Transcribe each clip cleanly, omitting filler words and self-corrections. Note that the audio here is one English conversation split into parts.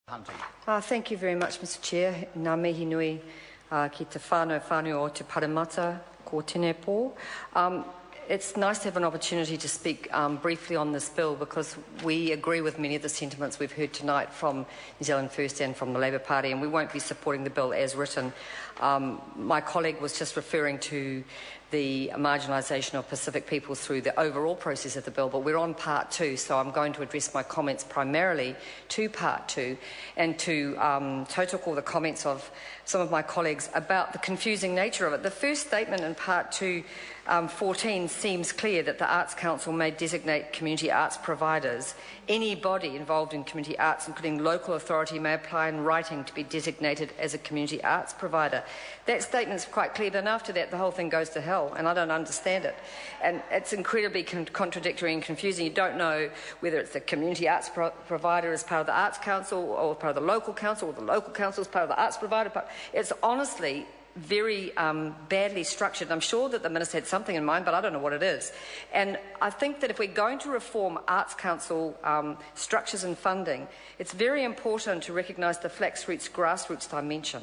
Hunting. Thank you very much, Mr Chair. Ngā mihi nui ki te whānau o te Parramatta, ko tēnei pō. It's nice to have an opportunity to speak briefly on this bill because we agree with many of the sentiments we've heard tonight from New Zealand First and from the Labour Party, and we won't be supporting the bill as written. My colleague was just referring to the marginalisation of Pacific peoples through the overall process of the bill, but we're on part two, so I'm going to address my comments primarily to part two and to tautoko the comments of some of my colleagues about the confusing nature of it. The first statement in part two, 14, seems clear that the Arts Council may designate community arts providers. Any body involved in community arts, including local authority, may apply in writing to be designated as a community arts provider. That statement's quite clear, but after that the whole thing goes to hell, and I don't understand it. And it's incredibly contradictory and confusing. You don't know whether it's the community arts provider as part of the Arts Council or part of the local council, or the local council as part of the arts provider. But it's honestly very badly structured. I'm sure that the Minister had something in mind, but I don't know what it is. And I think that if we're going to reform Arts Council structures and funding, it's very important to recognise the grassroots dimension.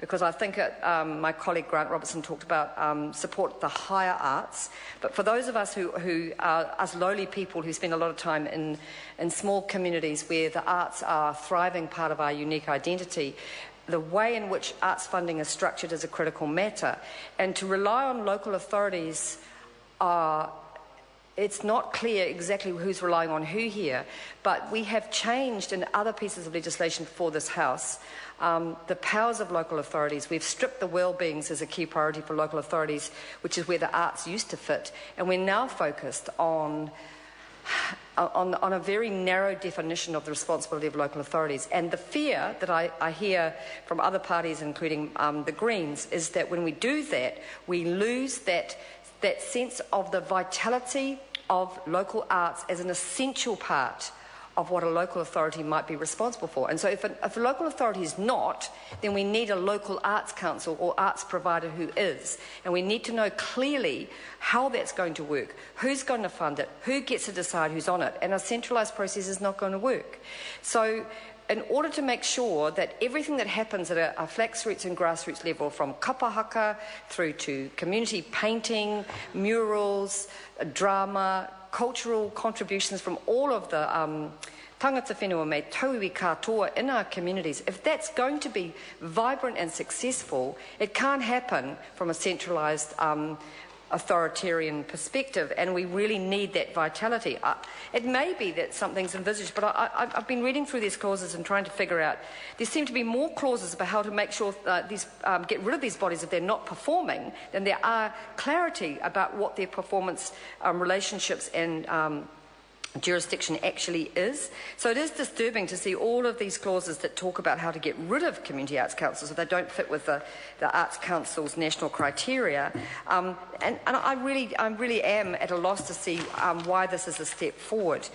Because I think my colleague Grant Robertson talked about support the higher arts, but for those of us who are us lowly people who spend a lot of time in small communities where the arts are a thriving part of our unique identity, the way in which arts funding is structured is a critical matter. And to rely on local authorities, it's not clear exactly who's relying on who here, but we have changed in other pieces of legislation for this House the powers of local authorities. We've stripped the well-beings as a key priority for local authorities, which is where the arts used to fit, and we're now focused on a very narrow definition of the responsibility of local authorities. And the fear that I hear from other parties, including the Greens, is that when we do that, we lose that sense of the vitality of local arts as an essential part of what a local authority might be responsible for. And so if a local authority is not, then we need a local arts council or arts provider who is. And we need to know clearly how that's going to work, who's going to fund it, who gets to decide who's on it. And a centralised process is not going to work. So in order to make sure that everything that happens at a flaxroots and grassroots level, from kapahaka through to community painting, murals, drama, cultural contributions from all of the tangata whenua me tauiwi katoa in our communities, if that's going to be vibrant and successful, it can't happen from a centralised authoritarian perspective, and we really need that vitality. It may be that something's envisaged, but I've been reading through these clauses and trying to figure out, there seem to be more clauses about how to make sure get rid of these bodies if they're not performing than there are clarity about what their performance relationships and jurisdiction actually is. So it is disturbing to see all of these clauses that talk about how to get rid of community arts councils if they don't fit with the Arts Council's national criteria. And I really am at a loss to see why this is a step forward.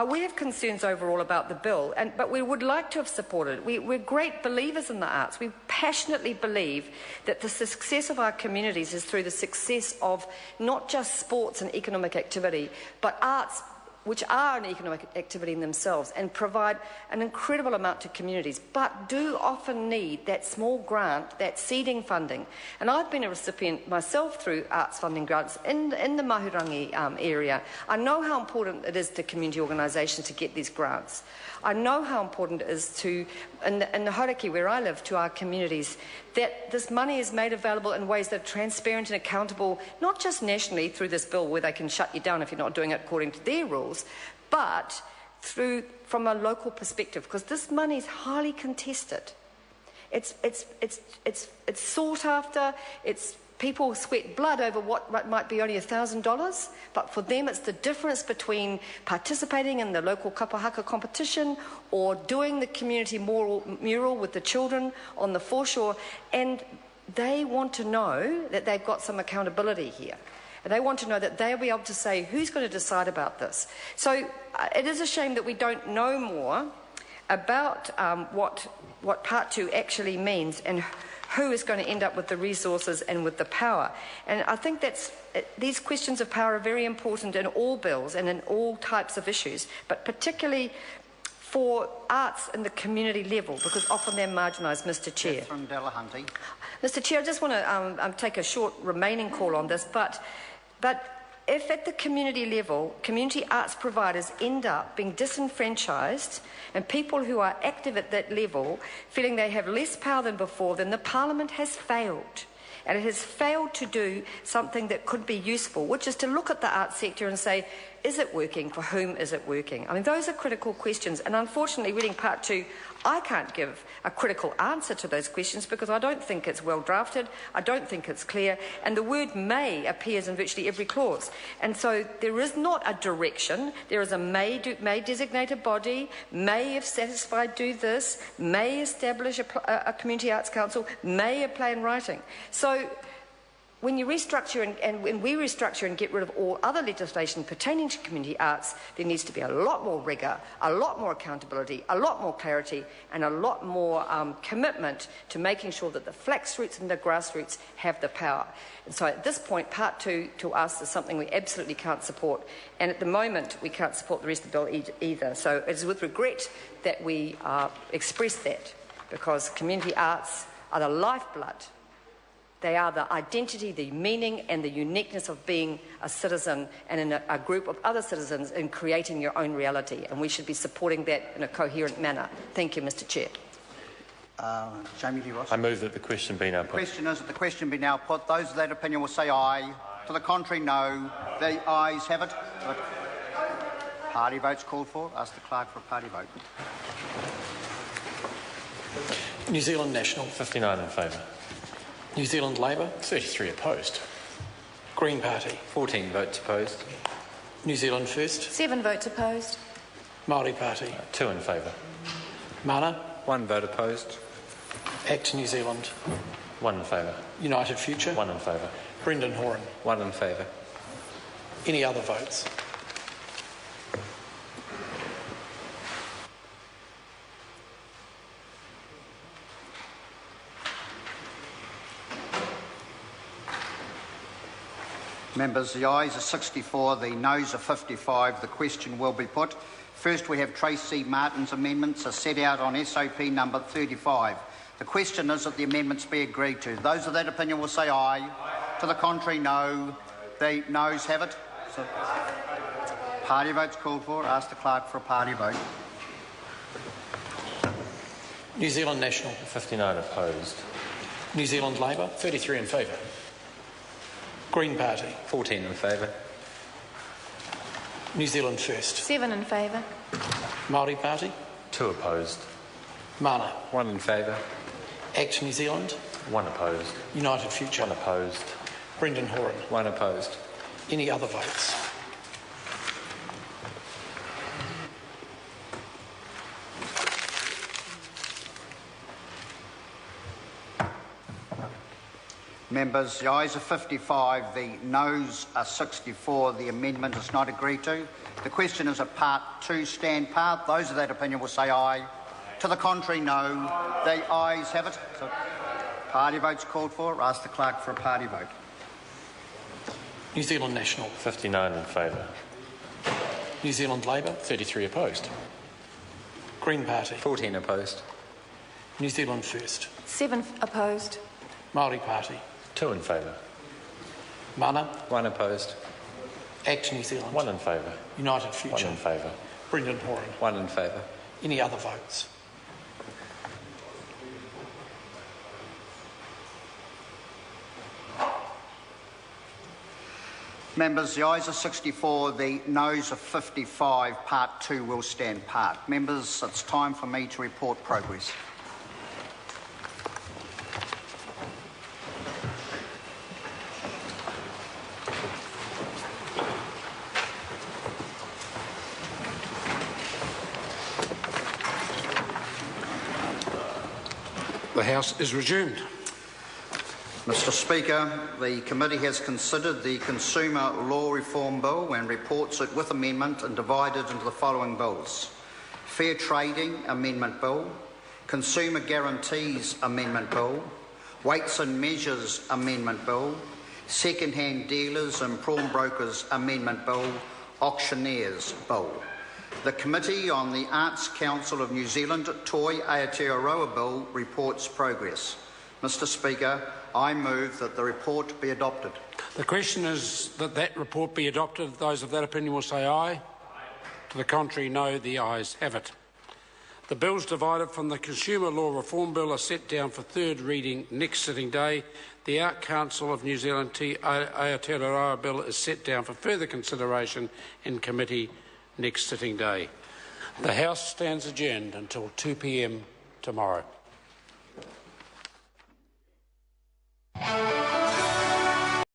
We have concerns overall about the bill, but we would like to have supported it. We're great believers in the arts. We passionately believe that the success of our communities is through the success of not just sports and economic activity, but arts, which are an economic activity in themselves and provide an incredible amount to communities, but do often need that small grant, that seeding funding. And I've been a recipient myself through arts funding grants in the Mahurangi area. I know how important it is to community organisations to get these grants. I know how important it is to, in the Hauraki where I live, to our communities, that this money is made available in ways that are transparent and accountable, not just nationally through this bill where they can shut you down if you're not doing it according to their rules, but from a local perspective, because this money is highly contested. It's sought after. People sweat blood over what might be only $1,000, but for them it's the difference between participating in the local kapahaka competition or doing the community mural with the children on the foreshore, and they want to know that they've got some accountability here. And they want to know that they'll be able to say who's going to decide about this. So it is a shame that we don't know more about what Part 2 actually means and who is going to end up with the resources and with the power. And I think these questions of power are very important in all bills and in all types of issues, but particularly for arts in the community level, because often they're marginalised, Mr Chair. Mr Chair, I just want to take a short remaining call on this, but if at the community level, community arts providers end up being disenfranchised and people who are active at that level feeling they have less power than before, then the Parliament has failed. And it has failed to do something that could be useful, which is to look at the arts sector and say, is it working? For whom is it working? I mean, those are critical questions. And unfortunately, reading part 2, I can't give a critical answer to those questions because I don't think it's well drafted, I don't think it's clear, and the word may appears in virtually every clause. And so there is not a direction. There is a may designate a body, may, if satisfied, do this, may establish a community arts council, may apply in writing. So when you restructure and when we restructure and get rid of all other legislation pertaining to community arts, there needs to be a lot more rigour, a lot more accountability, a lot more clarity, and a lot more commitment to making sure that the flax roots and the grassroots have the power. And so at this point, part 2 to us is something we absolutely can't support. And at the moment, we can't support the rest of the bill either. So it is with regret that we express that, because community arts are the lifeblood. They are the identity, the meaning and the uniqueness of being a citizen and in a group of other citizens in creating your own reality. And we should be supporting that in a coherent manner. Thank you, Mr Chair. Jamie Lee Ross. I move that the question be now put. The question is that the question be now put. Those of that opinion will say aye. To the contrary, no. The ayes have it. Party votes called for. Ask the clerk for a party vote. New Zealand National. 59 in favour. New Zealand Labour. 33 opposed. Green Party. 14 votes opposed. New Zealand First. 7 votes opposed. Māori Party. 2 in favour. Mana. 1 vote opposed. Act New Zealand. 1 in favour. United Future. 1 in favour. Brendan Horan. 1 in favour. Any other votes? Members, the ayes are 64, the noes are 55. The question will be put. First, we have Tracy Martin's amendments as set out on SOP number 35. The question is that the amendments be agreed to. Those of that opinion will say aye. To the contrary, no. The noes have it. So, party votes called for. Ask the clerk for a party vote. New Zealand National. 59 opposed. New Zealand Labour. 33 in favour. Green Party. 14 in favour. New Zealand First. 7 in favour. Māori Party. 2 opposed. Mana. 1 in favour. Act New Zealand. 1 opposed. United Future. 1 opposed. Brendan Horan. 1 opposed. Any other votes? Members, the ayes are 55, the noes are 64. The amendment is not agreed to. The question is at part 2 stand part. Those of that opinion will say aye. To the contrary, no. The ayes have it. So, party votes called for. Ask the clerk for a party vote. New Zealand National. 59 in favour. New Zealand Labour. 33 opposed. Green Party. 14 opposed. New Zealand First. 7 opposed. Māori Party. 2 in favour. Mana. 1 opposed. Act New Zealand. 1 in favour. United Future. 1 in favour. Brendan Horan. 1 in favour. Any other votes? Members, the ayes are 64, the noes are 55. Part 2 will stand part. Members, it's time for me to report progress. The House is resumed. Mr Speaker, the committee has considered the Consumer Law Reform Bill and reports it with amendment and divided into the following bills: Fair Trading Amendment Bill, Consumer Guarantees Amendment Bill, Weights and Measures Amendment Bill, Second-Hand Dealers and Pawnbrokers Amendment Bill, Auctioneers Bill. The Committee on the Arts Council of New Zealand Toi Aotearoa Bill reports progress. Mr Speaker, I move that the report be adopted. The question is that that report be adopted. Those of that opinion will say aye. To the contrary, no. The ayes have it. The bills divided from the Consumer Law Reform Bill are set down for third reading next sitting day. The Art Council of New Zealand Aotearoa Bill is set down for further consideration in committee next sitting day. The House stands adjourned until 2 p.m. tomorrow.